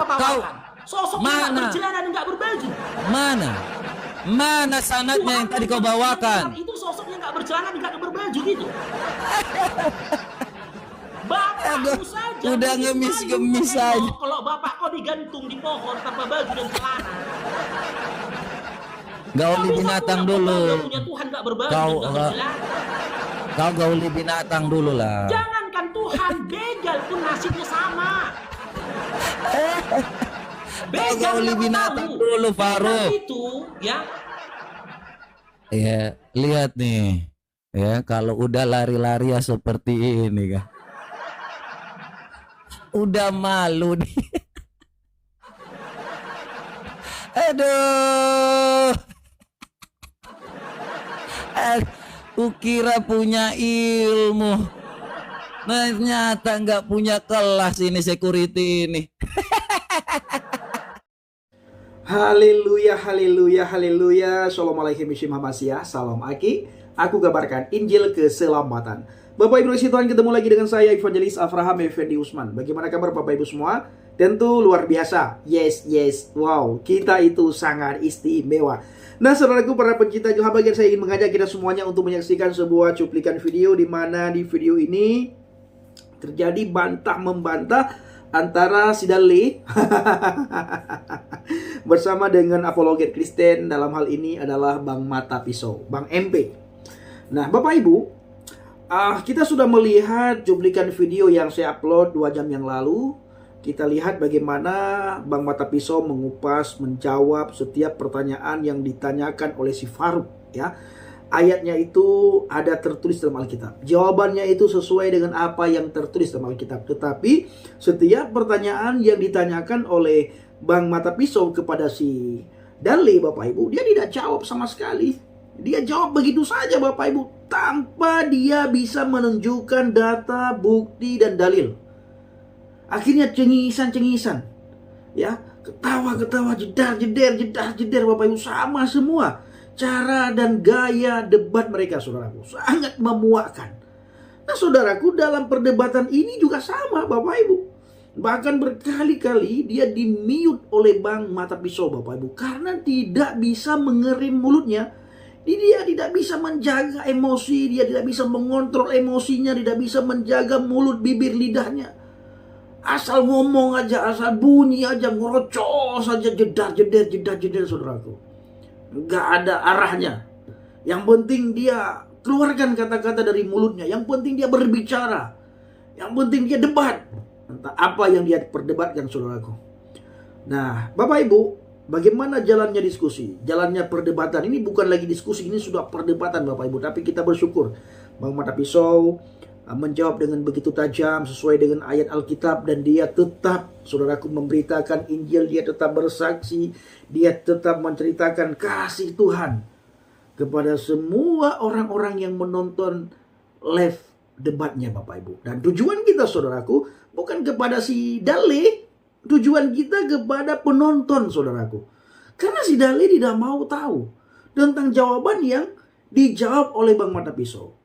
ketawakan? Sosoknya nggak bercelana dan nggak berbaju. Mana sanadnya yang tadi kau bawakan? Itu sosoknya nggak bercelana dan nggak berbaju gitu. Bapakmu saja udah ngemis-ngemis aja. Kalau bapak kau digantung di pohon tanpa baju dan celana. Gauli binatang dulu. Punya Tuhan nggak berbaju dan nggak bercelana. Kau gauli binatang dulu lah. Jangankan Tuhan, begal pun nasibnya sama. Kau gauli binatang dulu, Farouk. Itu ya. Ya, lihat nih. Ya, kalau udah lari-lari ya seperti ini kan. Udah malu nih. Aduh. Kukira punya ilmu, ternyata nggak punya kelas ini security ini. Haleluya, haleluya, haleluya. Assalamualaikum warahmatullahi wabarakatuh. Salam Aki. Aku kabarkan Injil keselamatan. Bapak Ibu Tuhan, ketemu lagi dengan saya Evangelis Avraham Effendi Usman. Bagaimana kabar Bapak Ibu semua? Tentu luar biasa. Yes. Wow, kita itu sangat istimewa. Nah, saudaraku para pencinta Ilham bagian, saya ingin mengajak kita semuanya untuk menyaksikan sebuah cuplikan video di mana di video ini terjadi bantah-membantah antara si Dale bersama dengan apologet Kristen, dalam hal ini adalah Bang Mata Pisau, Bang MP. Nah, Bapak Ibu, kita sudah melihat cuplikan video yang saya upload 2 jam yang lalu. Kita lihat bagaimana Bang Mata Pisau mengupas, menjawab setiap pertanyaan yang ditanyakan oleh si Farouk, ya. Ayatnya itu ada tertulis dalam Alkitab. Jawabannya itu sesuai dengan apa yang tertulis dalam Alkitab. Tetapi setiap pertanyaan yang ditanyakan oleh Bang Mata Pisau kepada si Dale, Bapak Ibu, dia tidak jawab sama sekali. Dia jawab begitu saja, Bapak Ibu, tanpa dia bisa menunjukkan data, bukti, dan dalil. Akhirnya cengisan, ya, ketawa-ketawa, jedar, Bapak Ibu, sama semua. Cara dan gaya debat mereka, saudaraku, sangat memuakkan. Nah, saudaraku, dalam perdebatan ini juga sama, Bapak Ibu. Bahkan berkali-kali dia di-mute oleh Bang Mata Pisau, Bapak Ibu, karena tidak bisa mengerim mulutnya. Dia tidak bisa menjaga emosi, dia tidak bisa mengontrol emosinya, tidak bisa menjaga mulut, bibir, lidahnya. Asal ngomong aja, asal bunyi aja, ngerocos saja, jedar, saudaraku. Nggak ada arahnya. Yang penting dia keluarkan kata-kata dari mulutnya. Yang penting dia berbicara. Yang penting dia debat. Entah apa yang dia perdebatkan, saudaraku. Nah, Bapak Ibu, bagaimana jalannya diskusi? Jalannya perdebatan ini bukan lagi diskusi, ini sudah perdebatan, Bapak Ibu. Tapi kita bersyukur Bang Mata Pisau menjawab dengan begitu tajam sesuai dengan ayat Alkitab, dan dia tetap, saudaraku, memberitakan Injil, dia tetap bersaksi, dia tetap menceritakan kasih Tuhan kepada semua orang-orang yang menonton live debatnya, Bapak Ibu. Dan tujuan kita, saudaraku, bukan kepada si Dale, tujuan kita kepada penonton, saudaraku. Karena si Dale tidak mau tahu tentang jawaban yang dijawab oleh Bang Mata Pisau.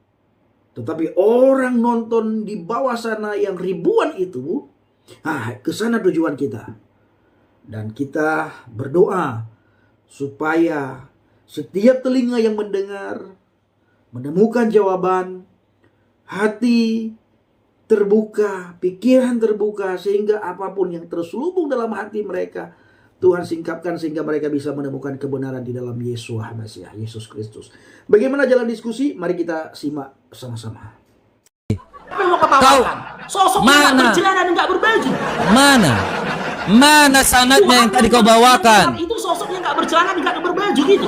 Tetapi orang nonton di bawah sana yang ribuan itu, ke sana tujuan kita. Dan kita berdoa supaya setiap telinga yang mendengar menemukan jawaban, hati terbuka, pikiran terbuka, sehingga apapun yang terselubung dalam hati mereka, Tuhan singkapkan sehingga mereka bisa menemukan kebenaran di dalam Yeshua Mesias, Yesus Kristus. Bagaimana jalan diskusi? Mari kita simak sama-sama. Kau sosoknya nggak bercelana dan nggak berbaju. Mana sanadnya yang tadi kau bawakan? Itu sosoknya nggak bercelana dan nggak berbaju gitu.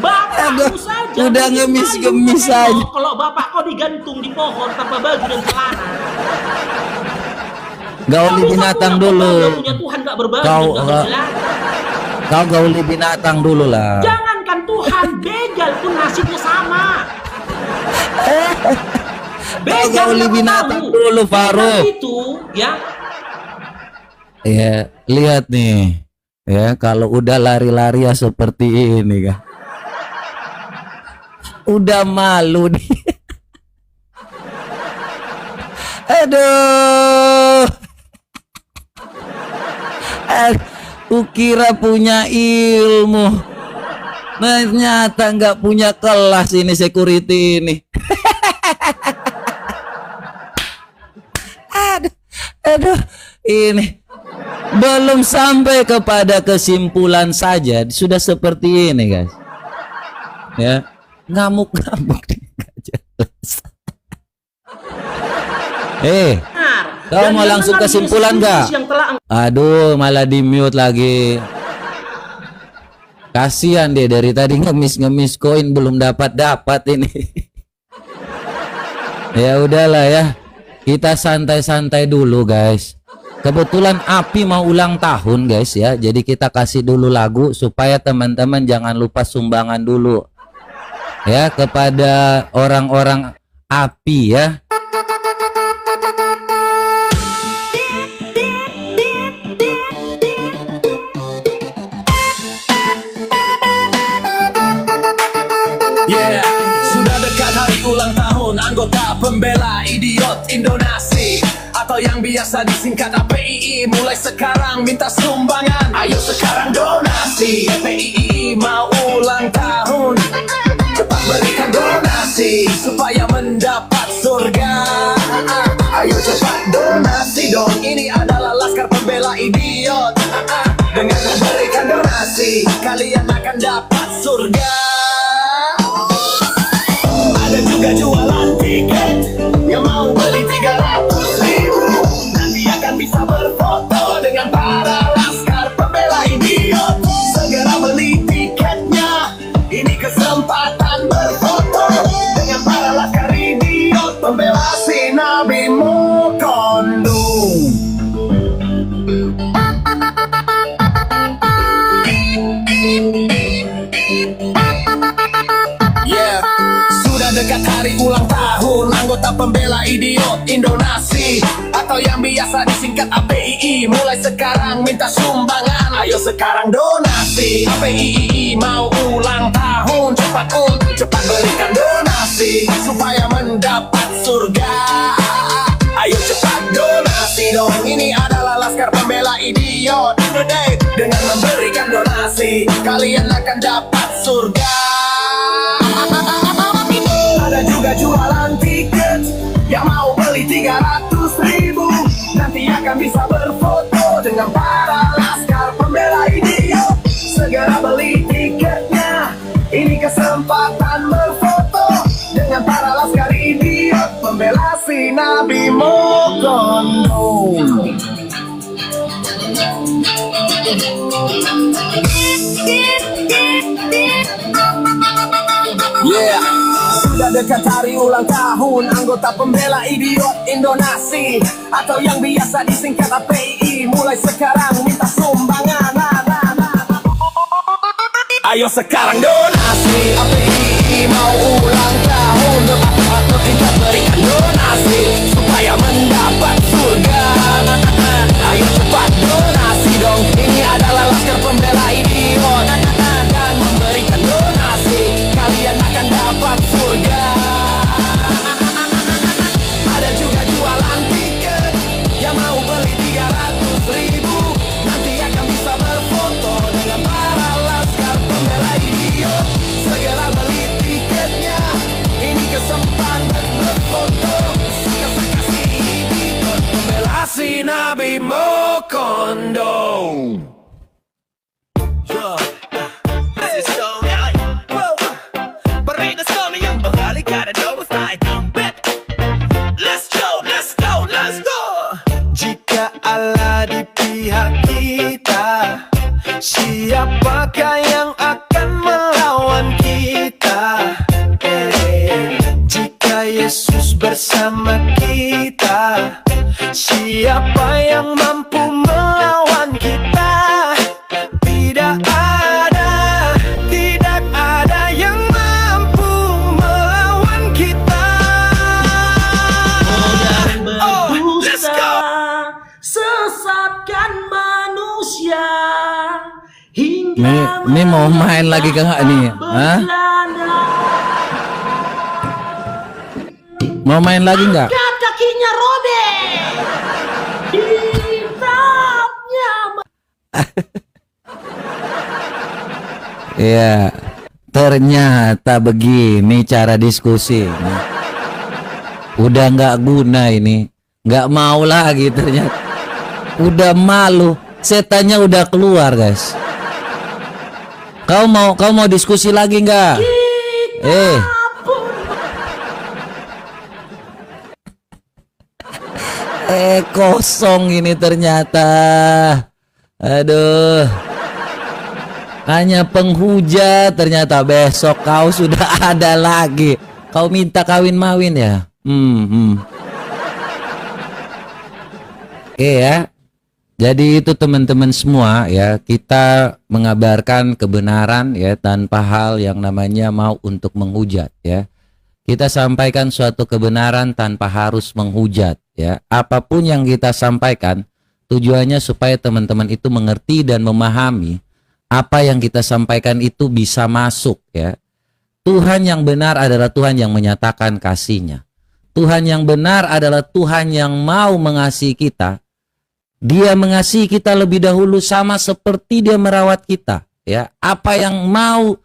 Bapakmu saja udah ngemis-ngemis aja. Kalau bapak kau digantung di pohon tanpa baju dan celana. Gauli binatang dulu. Punya Tuhan nggak berbaju, kau gauli binatang dulu lah. Jangankan Tuhan, begal pun nasibnya sama. Kau gauli binatang dulu, Farouk. Itu, ya. Ya, lihat nih. Ya, kalau udah lari-lari ya seperti ini kan. Udah malu nih. Aduh. Kukira punya ilmu. Ternyata nggak punya kelas ini security ini. Aduh, ini belum sampai kepada kesimpulan saja sudah seperti ini, guys. Ya, ngamuk-ngamuk nggak jelas. Kau mau langsung kesimpulan nggak? Aduh, malah di mute lagi. Kasihan dia dari tadi ngemis koin belum dapat ini. Ya udahlah ya. Kita santai-santai dulu, guys. Kebetulan Api mau ulang tahun, guys ya. Jadi kita kasih dulu lagu supaya teman-teman jangan lupa sumbangan dulu. Ya, kepada orang-orang Api ya. Yeah, sudah dekat hari ulang tahun anggota pembela idiot Indonesia atau yang biasa disingkat APII. Mulai sekarang minta sumbangan, ayo sekarang donasi. APII mau ulang tahun, cepat berikan donasi supaya mendapat surga. Ayo cepat donasi dong, ini adalah laskar pembela idiot. Dengan memberikan donasi, kalian akan dapat surga. Ada juga jualan tiket yang mau beli 300.000, nanti akan bisa berfoto dengan para laskar pembela idiot. Segera beli tiketnya, ini kesempatan berfoto dengan para laskar idiot pembela si Nabi Mukondo. Yeah, sudah dekat hari ulang tahun anggota pembela idiot Indonesia atau yang biasa disingkat APII. Mulai sekarang minta sumbangan, ayo sekarang donasi. APII mau ulang tahun, cepat berikan donasi supaya mendapat surga. Ayo cepat donasi dong, ini adalah laskar pembela idiot. Dengan memberikan donasi, kalian akan dapat surga. Ada juga jualan tiket yang mau beli 300.000, nanti akan bisa berfoto dengan para laskar pembela idiot. Segera beli tiketnya, ini kesempatan berfoto dengan para laskar idiot pembela si Nabi Mukondo. Yeah, sudah dekat hari ulang tahun anggota pembela idiot Indonesia atau yang biasa disingkat APII. Mulai sekarang minta sumbangan. Ayo sekarang donasi. APII mau ulang tahun, cepat kita berikan donasi supaya mendapat surga. Ayo cepat donasi dong, ini adalah laskar pembela idiot. Dan memberikan donasi, kalian akan dapat surga. Ada juga jualan tiket yang mau beli 300.000, nanti akan bisa berfoto dengan para laskar pembela idiot. Segera beli tiketnya, ini kesempatan berfoto. Kasih idiot pembela si Nabi Mukondo. Jika Allah di pihak kita, siapakah yang akan melawan kita? Jika Yesus bersama kita, siapa yang mampu melawan kita? Tidak ada yang mampu melawan kita. Oh, let's go. Sesatkan manusia hingga Ini mau main lagi kagak nih? Hah? Mau main lagi nggak? kakinya robek. Hitapnya Ya, ternyata begini cara diskusi. Udah nggak guna ini, nggak mau lagi ternyata. Udah malu, setannya udah keluar guys. Kau mau diskusi lagi nggak? Kosong ini ternyata. Aduh. Hanya penghujat, ternyata besok kau sudah ada lagi. Kau minta kawin-mawin ya? Oke ya. Jadi itu teman-teman semua ya, kita mengabarkan kebenaran ya tanpa hal yang namanya mau untuk menghujat ya. Kita sampaikan suatu kebenaran tanpa harus menghujat ya. Apapun yang kita sampaikan tujuannya supaya teman-teman itu mengerti dan memahami apa yang kita sampaikan itu bisa masuk ya. Tuhan yang benar adalah Tuhan yang menyatakan kasih-Nya. Tuhan yang benar adalah Tuhan yang mau mengasihi kita. Dia mengasihi kita lebih dahulu sama seperti Dia merawat kita ya. Apa yang mau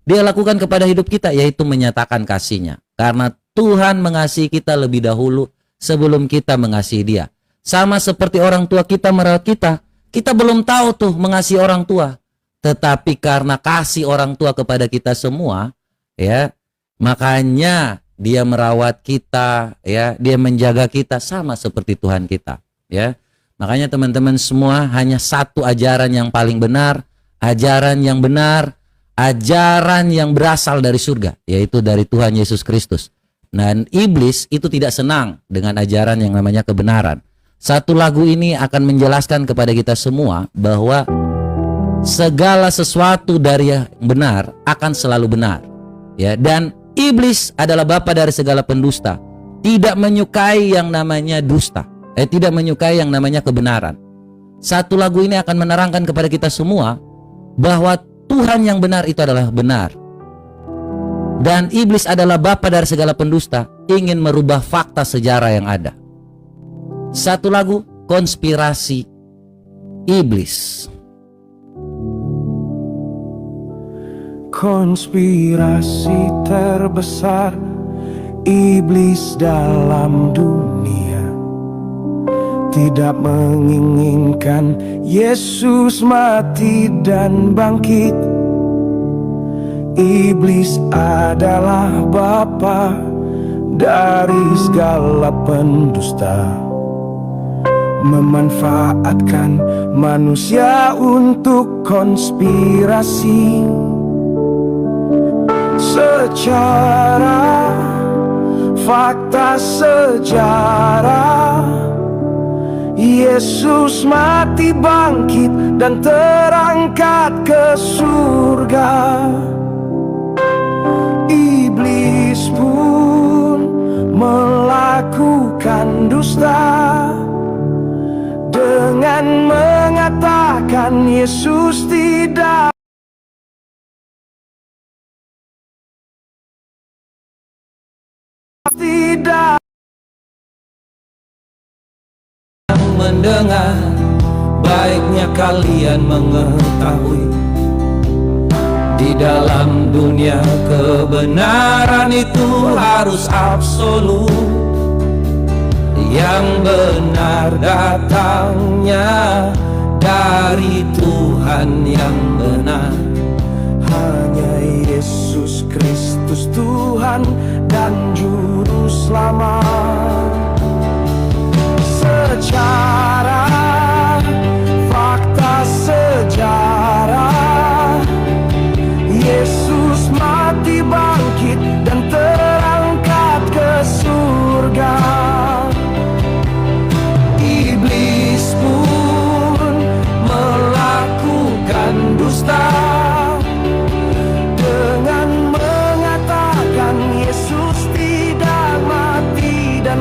Dia lakukan kepada hidup kita yaitu menyatakan kasih-Nya. Karena Tuhan mengasihi kita lebih dahulu sebelum kita mengasihi Dia. Sama seperti orang tua kita merawat kita. Kita belum tahu tuh mengasihi orang tua. Tetapi karena kasih orang tua kepada kita semua ya, makanya Dia merawat kita ya, Dia menjaga kita sama seperti Tuhan kita ya. Makanya teman-teman semua, hanya satu ajaran yang paling benar, ajaran yang benar, ajaran yang berasal dari surga, yaitu dari Tuhan Yesus Kristus. Dan iblis itu tidak senang dengan ajaran yang namanya kebenaran. Satu lagu ini akan menjelaskan kepada kita semua bahwa segala sesuatu dari yang benar akan selalu benar. Ya, dan iblis adalah bapa dari segala pendusta. Tidak menyukai yang namanya dusta. Tidak menyukai yang namanya kebenaran. Satu lagu ini akan menerangkan kepada kita semua bahwa Tuhan yang benar itu adalah benar. Dan iblis adalah bapa dari segala pendusta, ingin merubah fakta sejarah yang ada. Satu lagu, konspirasi iblis. Konspirasi terbesar iblis dalam dunia tidak menginginkan Yesus mati dan bangkit. Iblis adalah bapa dari segala pendusta, memanfaatkan manusia untuk konspirasi. Secara fakta sejarah, Yesus mati bangkit dan terangkat ke surga. Iblis pun melakukan dusta dengan mengatakan Yesus tidak mendengar. Baiknya kalian mengetahui, di dalam dunia kebenaran itu harus absolut. Yang benar datangnya dari Tuhan yang benar. hanya Yesus Kristus Tuhan dan Juru Selamat. Secara fakta sejarah, Yesus mati bangkit dan terangkat ke surga. Iblis pun melakukan dusta dengan mengatakan Yesus tidak mati dan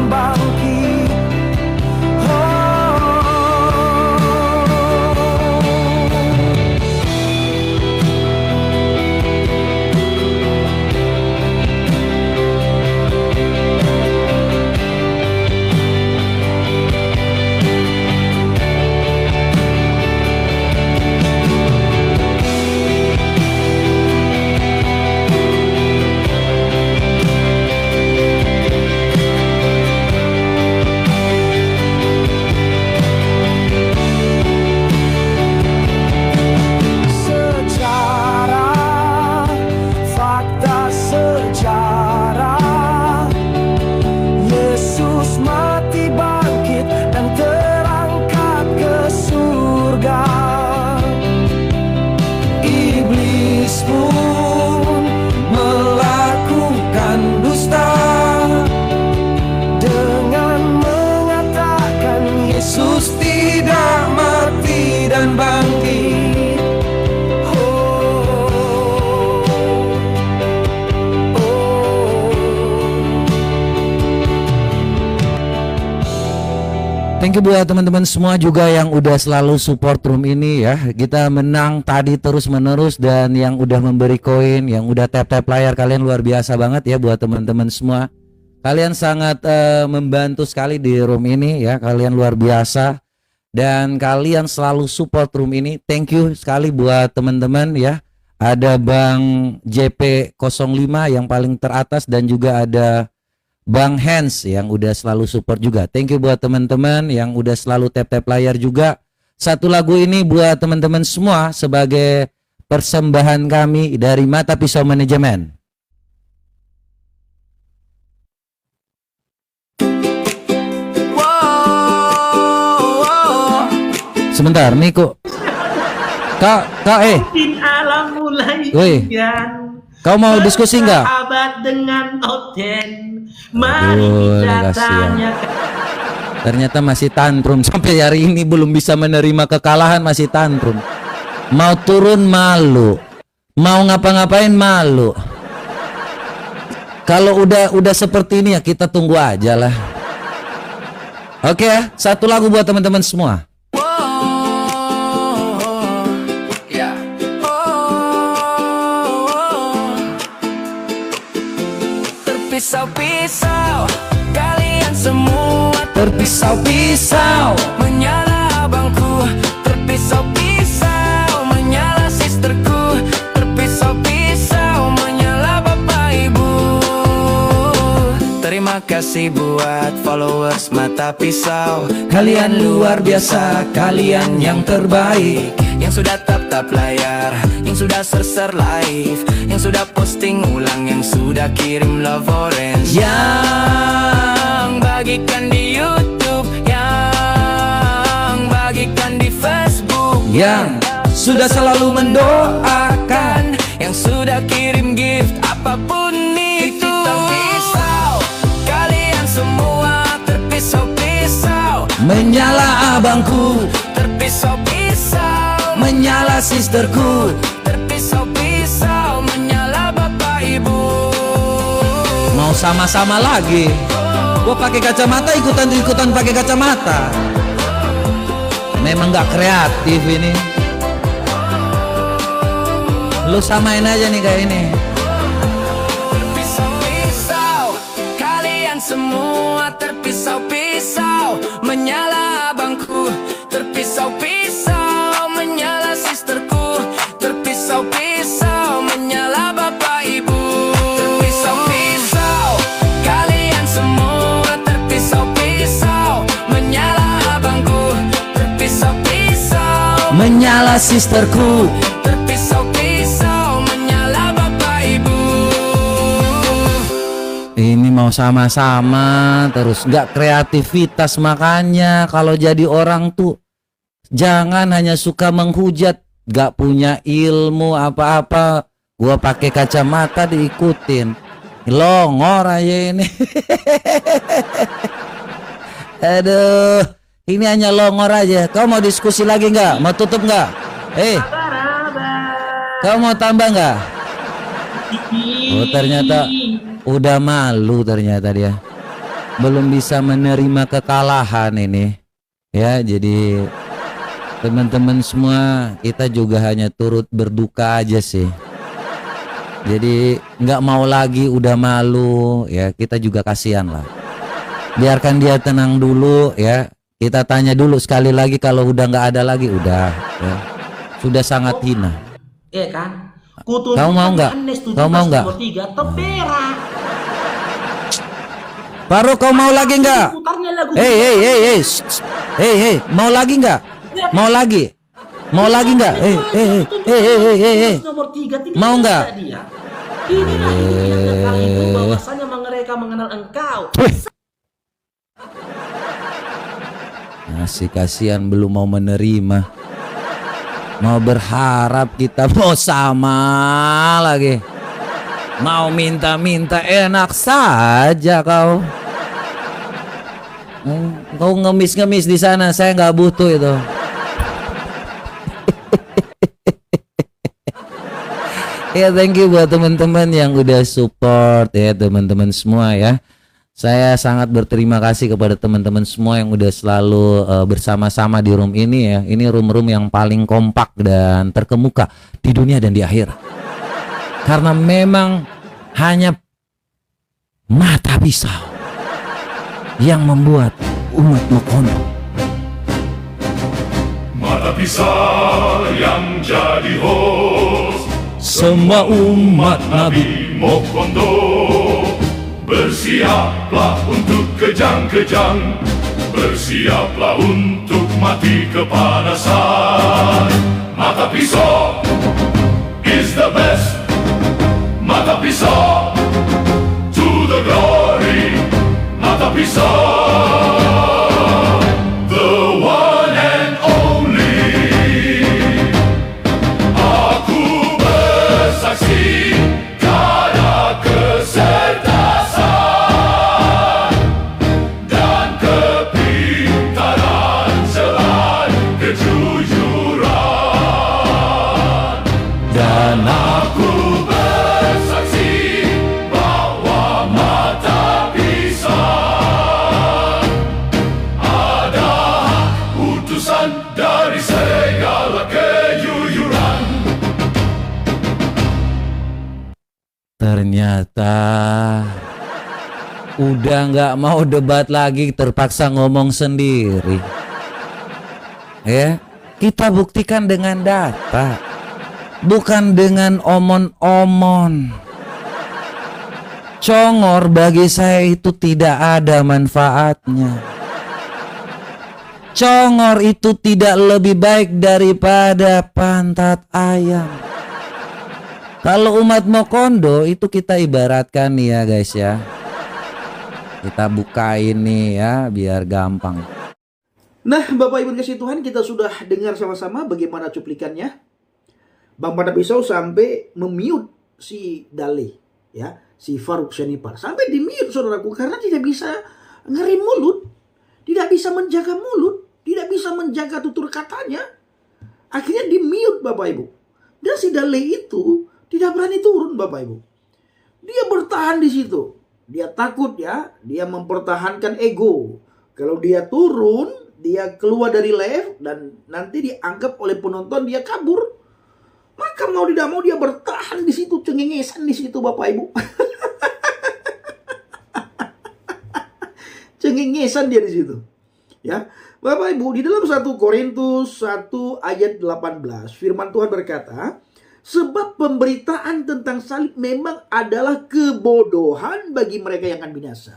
Yesus tidak mati dan bangkit. Thank you buat teman-teman semua juga yang udah selalu support room ini ya. Kita menang tadi terus menerus, dan yang udah memberi koin, yang udah tap-tap layar, kalian luar biasa banget ya buat teman-teman semua. Kalian sangat membantu sekali di room ini ya. Kalian luar biasa, dan kalian selalu support room ini. Thank you sekali buat teman-teman ya. Ada Bang JP05 yang paling teratas, dan juga ada Bang Hans yang udah selalu support juga. Thank you buat teman-teman yang udah selalu tap-tap layar juga. Satu lagu ini buat teman-teman semua sebagai persembahan kami dari Mata Pisau Manajemen. Sebentar nih kok. Kak, alam mulai woi. Kau mau diskusi nggak? Abad dengan Oten. Mari kita tanyakan. Ternyata masih tantrum sampai hari ini, belum bisa menerima kekalahan, masih tantrum. Mau turun malu, mau ngapa-ngapain malu. Kalau udah seperti ini ya kita tunggu aja lah. Oke ya, satu lagu buat teman-teman semua. Terpisau-pisau, kalian semua terpisau-pisau, menyala abangku. Terpisau-pisau, menyala sisterku. Terpisau-pisau, menyala bapak ibu. Terima kasih buat followers Mata Pisau. Kalian luar biasa, kalian yang terbaik. Yang sudah tap-tap layar, yang sudah share live, yang sudah posting ulang, yang sudah kirim love orange, yang bagikan di YouTube, yang bagikan di Facebook, yang sudah selalu mendoakan, yang sudah kirim gift apapun itu. Terpisau, kalian semua terpisau-pisau, menyala abangku. Terpisau-pisau, menyala sisterku. Terpisau-pisau, menyala bapak ibu. Mau sama-sama lagi. Gua pakai kacamata, ikutan pakai kacamata. Memang nggak kreatif ini. Lu samain aja nih kayak ini. Terpisau-pisau, kalian semua terpisau-pisau, menyala abangku. Terpisau-pisau, menyala sisterku. Terpisau-pisau, menyala bapak ibu. Terpisau-pisau, kalian semua terpisau-pisau, menyala abangku. Terpisau-pisau, Menyala sisterku. terpisau-pisau, menyala bapak ibu. Ini mau sama-sama terus, nggak kreativitas. Makanya kalau jadi orang tuh jangan hanya suka menghujat, nggak punya ilmu apa-apa. Gua pakai kacamata diikutin, longor aja ini. Aduh, ini hanya longor aja. Kau mau diskusi lagi nggak? Mau tutup nggak? Kau mau tambah nggak? Oh, ternyata udah malu ternyata dia. Belum bisa menerima kekalahan ini. Ya, jadi teman-teman semua, kita juga hanya turut berduka aja sih. Jadi nggak mau lagi, udah malu ya, kita juga kasihan lah. Biarkan dia tenang dulu ya. Kita tanya dulu sekali lagi, kalau udah nggak ada lagi udah ya. Sudah sangat hina. Iya kan? Kau mau nggak? Kau mau nggak? Baru kau mau lagi nggak? Hei, mau lagi nggak? Mau lagi? Mau lagi nggak? Nomor 3 mau nggak? Inilah yang kali itu bahwasanya mereka mengenal engkau. Masih kasihan, belum mau menerima. Mau berharap kita mau sama lagi. Mau minta-minta, enak saja kau. Kau ngemis-ngemis di sana, saya nggak butuh itu. Ya, thank you buat teman-teman yang udah support ya, teman-teman semua ya. Saya sangat berterima kasih kepada teman-teman semua yang udah selalu bersama-sama di room ini ya. Ini room-room yang paling kompak dan terkemuka di dunia dan di akhir. Karena memang hanya mata pisau yang membuat umat Mokondo. Mata pisau yang jadi host. Semua umat Nabi Mokondo, bersiaplah untuk kejang-kejang, bersiaplah untuk mati kepanasan. Mata pisau is the best. Mata pisau to the glory. Mata pisau, the one and only. Aku bersaksi kada kesertasan dan kepintaran selain kejujuran. Dan aku bersaksi bahwa mata pisau ada utusan dari segala kejujuran. ternyata udah nggak mau debat lagi, terpaksa ngomong sendiri. Ya, kita buktikan dengan data, bukan dengan omon-omon. Congor bagi saya itu tidak ada manfaatnya. Congor itu tidak lebih baik daripada pantat ayam. Kalau umat Mokondo itu kita ibaratkan nih ya guys ya. Kita bukain nih ya biar gampang. Nah, Bapak Ibu kasih Tuhan, kita sudah dengar sama-sama bagaimana cuplikannya. Bang Mata Pisau sampai memute si Dale, ya, si Farouk Syanipar. Sampai di mute saudaraku karena tidak bisa ngerim mulut, tidak bisa menjaga mulut, tidak bisa menjaga tutur katanya. Akhirnya di mute Bapak Ibu. Dan si Dale itu tidak berani turun Bapak Ibu. Dia bertahan di situ. Dia takut ya, dia mempertahankan ego. Kalau dia turun, dia keluar dari live dan nanti dianggap oleh penonton dia kabur. Maka mau tidak mau dia bertahan di situ, cengengesan di situ Bapak Ibu. Cengengesan dia di situ. Ya, Bapak Ibu, di dalam 1 Korintus 1 ayat 18, firman Tuhan berkata, sebab pemberitaan tentang salib memang adalah kebodohan bagi mereka yang akan binasa.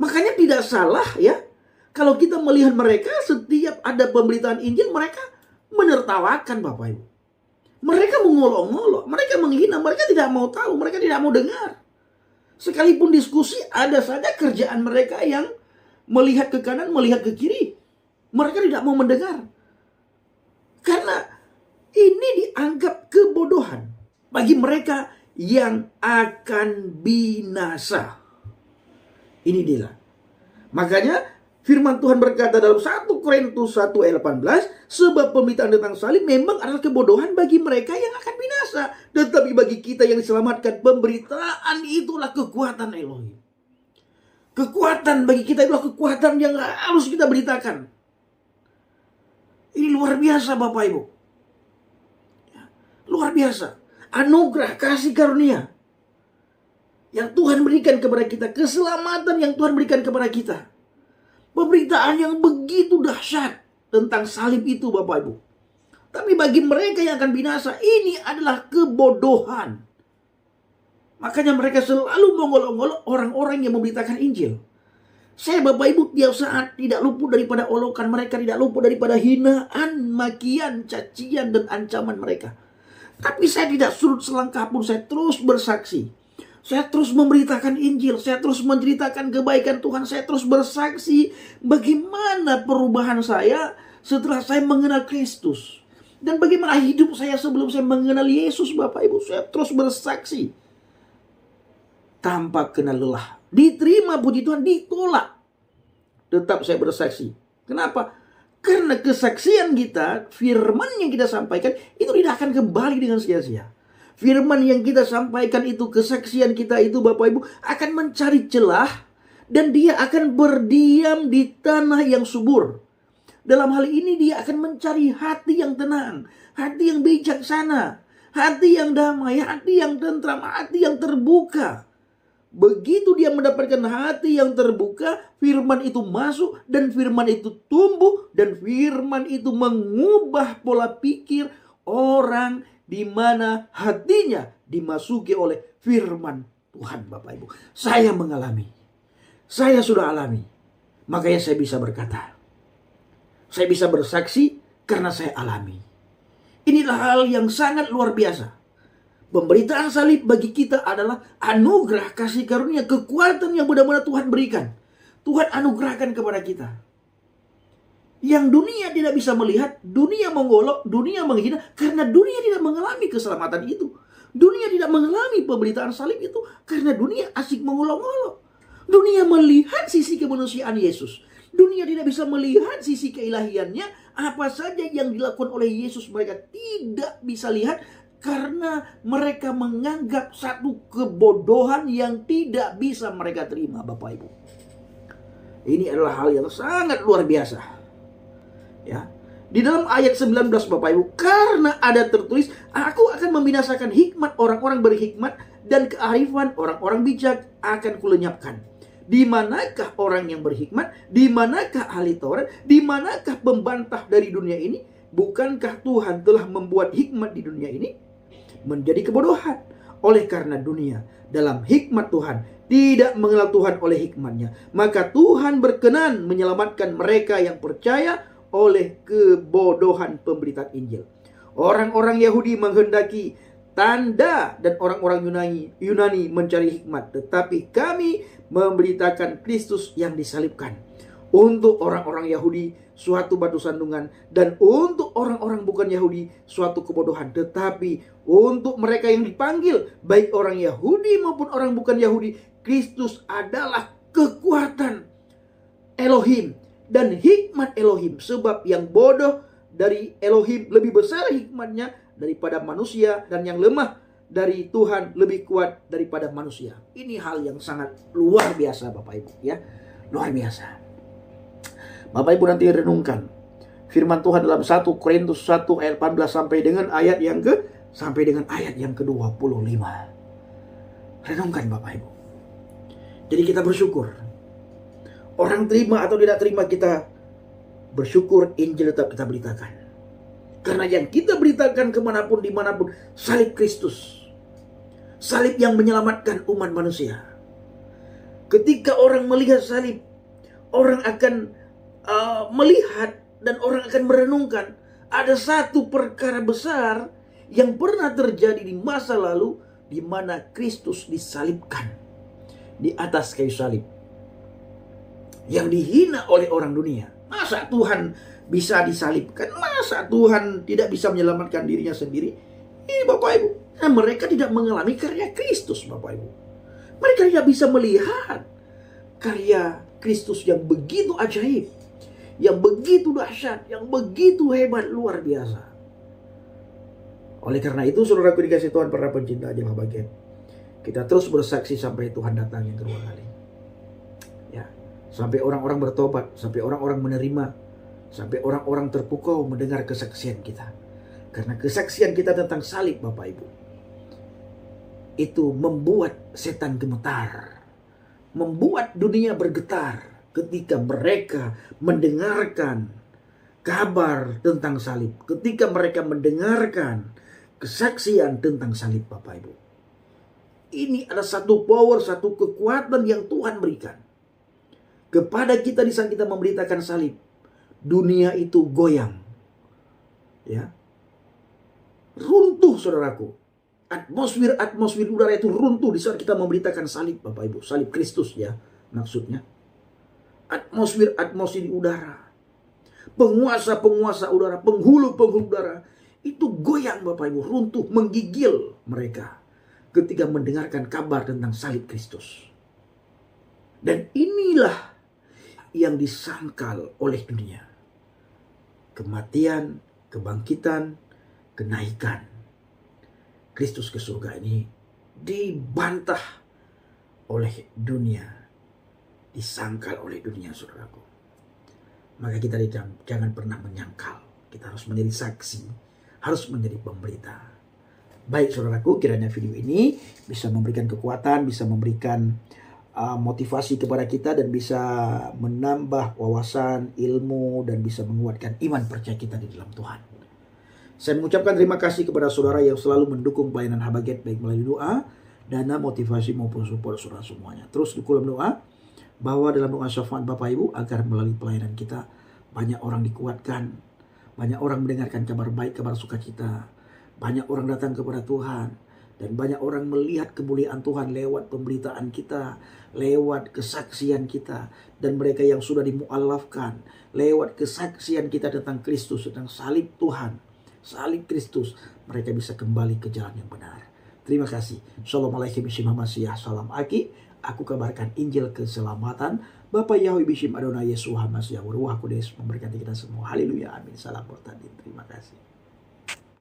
Makanya tidak salah ya, kalau kita melihat mereka setiap ada pemberitaan Injil, mereka menertawakan Bapak Ibu. Mereka mengolok-olok, mereka menghina, mereka tidak mau tahu, mereka tidak mau dengar. Sekalipun diskusi, ada saja kerjaan mereka yang melihat ke kanan, melihat ke kiri. Mereka tidak mau mendengar. Karena ini dianggap kebodohan bagi mereka yang akan binasa. Ini dia. Makanya firman Tuhan berkata dalam 1 Korintus 1 ayat 18, sebab pemberitaan tentang salib memang adalah kebodohan bagi mereka yang akan binasa, tetapi bagi kita yang diselamatkan, pemberitaan itulah kekuatan Elohim. Kekuatan bagi kita itulah kekuatan yang harus kita beritakan. Ini luar biasa Bapak Ibu. Luar biasa. Anugerah kasih karunia yang Tuhan berikan kepada kita. Keselamatan yang Tuhan berikan kepada kita. Pemberitaan yang begitu dahsyat tentang salib itu Bapak Ibu. Tapi bagi mereka yang akan binasa, ini adalah kebodohan. Makanya mereka selalu mengolok-olok orang-orang yang memberitakan Injil. Saya Bapak Ibu tiap saat tidak luput daripada olokan mereka, tidak luput daripada hinaan, makian, cacian, dan ancaman mereka. Tapi saya tidak surut selangkah pun, saya terus bersaksi. Saya terus memberitakan Injil, saya terus menceritakan kebaikan Tuhan, saya terus bersaksi bagaimana perubahan saya setelah saya mengenal Kristus. Dan bagaimana hidup saya sebelum saya mengenal Yesus Bapak Ibu. Saya terus bersaksi. Tanpa kenal lelah. Diterima puji Tuhan, ditolak. tetap saya bersaksi. Kenapa? Karena kesaksian kita, firman yang kita sampaikan, itu tidak akan kembali dengan sia-sia. Firman yang kita sampaikan itu, kesaksian kita itu Bapak Ibu, akan mencari celah, dan dia akan berdiam di tanah yang subur. Dalam hal ini dia akan mencari hati yang tenang, hati yang bijaksana, hati yang damai, hati yang tentram, hati yang terbuka. Begitu dia mendapatkan hati yang terbuka, firman itu masuk dan firman itu tumbuh dan firman itu mengubah pola pikir orang di mana hatinya dimasuki oleh firman Tuhan Bapak Ibu. Saya mengalami. Saya sudah alami. Makanya saya bisa berkata. Saya bisa bersaksi karena saya alami. Inilah hal yang sangat luar biasa. Pemberitaan salib bagi kita adalah anugerah kasih karunia, kekuatan yang benar-benar Tuhan berikan. Tuhan anugerahkan kepada kita. Yang dunia tidak bisa melihat, dunia menggolok, dunia menghina, karena dunia tidak mengalami keselamatan itu. Dunia tidak mengalami pemberitaan salib itu, karena dunia asik mengolok-olok. Dunia melihat sisi kemanusiaan Yesus. Dunia tidak bisa melihat sisi keilahiannya. Apa saja yang dilakukan oleh Yesus mereka tidak bisa lihat, karena mereka menganggap satu kebodohan yang tidak bisa mereka terima, Bapak Ibu. Ini adalah hal yang sangat luar biasa. Ya. Di dalam ayat 19 Bapak Ibu, karena ada tertulis, aku akan membinasakan hikmat orang-orang berhikmat dan kearifan orang-orang bijak akan kulenyapkan. Di manakah orang yang berhikmat? Di manakah ahli Taurat? Di manakah pembantah dari dunia ini? Bukankah Tuhan telah membuat hikmat di dunia ini menjadi kebodohan? Oleh karena dunia dalam hikmat Tuhan tidak mengenal Tuhan oleh hikmatnya, maka Tuhan berkenan menyelamatkan mereka yang percaya oleh kebodohan pemberitaan Injil. Orang-orang Yahudi menghendaki tanda dan orang-orang Yunani mencari hikmat, tetapi kami memberitakan Kristus yang disalibkan. Untuk orang-orang Yahudi suatu batu sandungan, dan untuk orang-orang bukan Yahudi suatu kebodohan. Tetapi untuk mereka yang dipanggil, baik orang Yahudi maupun orang bukan Yahudi, Kristus adalah kekuatan Elohim dan hikmat Elohim. Sebab yang bodoh dari Elohim lebih besar hikmatnya daripada manusia, dan yang lemah dari Tuhan lebih kuat daripada manusia. Ini hal yang sangat luar biasa Bapak Ibu, ya. Luar biasa. Bapak Ibu nanti renungkan firman Tuhan dalam 1 Korintus 1 ayat 14 sampai dengan ayat yang ke-25. Renungkan Bapak Ibu. Jadi kita bersyukur. Orang terima atau tidak terima, kita bersyukur Injil tetap kita beritakan. Karena yang kita beritakan kemanapun, dimanapun, salib Kristus. Salib yang menyelamatkan umat manusia. Ketika orang melihat salib, orang akan melihat dan orang akan merenungkan ada satu perkara besar yang pernah terjadi di masa lalu, di mana Kristus disalibkan di atas kayu salib, yang dihina oleh orang dunia. Masa Tuhan bisa disalibkan? Masa Tuhan tidak bisa menyelamatkan dirinya sendiri? Bapak Ibu, nah, mereka tidak mengalami karya Kristus Bapak Ibu. Mereka tidak bisa melihat karya Kristus yang begitu ajaib, yang begitu dahsyat, yang begitu hebat, luar biasa. Oleh karena itu, saudaraku dikasih Tuhan, para pencinta jemaah bagian, kita terus bersaksi sampai Tuhan datang yang kedua kali. Ya, sampai orang-orang bertobat, sampai orang-orang menerima, sampai orang-orang terpukau mendengar kesaksian kita. Karena kesaksian kita tentang salib Bapak Ibu, itu membuat setan gemetar, membuat dunia bergetar. Ketika mereka mendengarkan kabar tentang salib, ketika mereka mendengarkan kesaksian tentang salib Bapak Ibu. Ini ada satu power, satu kekuatan yang Tuhan berikan kepada kita di saat kita memberitakan salib. Dunia itu goyang. Ya. Runtuh saudaraku. Atmosfer udara itu runtuh di saat kita memberitakan salib Bapak Ibu. Salib Kristus ya maksudnya. Atmosfer udara, penguasa udara, penghulu udara itu goyang Bapak Ibu, runtuh, menggigil mereka ketika mendengarkan kabar tentang salib Kristus. Dan inilah yang disangkal oleh dunia. Kematian, kebangkitan, kenaikan. Kristus ke surga ini dibantah oleh dunia, disangkal oleh dunia, saudaraku. Maka kita jangan pernah menyangkal. Kita harus menjadi saksi, harus menjadi pemberita. Baik saudaraku, kiranya video ini bisa memberikan kekuatan, bisa memberikan motivasi kepada kita, dan bisa menambah wawasan, ilmu, dan bisa menguatkan iman percaya kita di dalam Tuhan. Saya mengucapkan terima kasih kepada saudara yang selalu mendukung pelayanan Habaget, baik melalui doa, dana, motivasi, maupun support saudara semuanya. Terus di kolom doa, bahwa dalam doa syafaat Bapak Ibu, agar melalui pelayanan kita banyak orang dikuatkan, banyak orang mendengarkan kabar baik, kabar sukacita, banyak orang datang kepada Tuhan, dan banyak orang melihat kemuliaan Tuhan lewat pemberitaan kita, lewat kesaksian kita, dan mereka yang sudah dimualafkan lewat kesaksian kita tentang Kristus, tentang salib Tuhan, salib Kristus, mereka bisa kembali ke jalan yang benar. Terima kasih. Assalamualaikum warahmatullahi wabarakatuh. Salam Aki. Aku kabarkan Injil keselamatan. Bapak Yahweh Bishim Adonai Yesus Hamasya Ruach Kudus memberkati kita semua. Haleluya. Amin. Salam bertanding.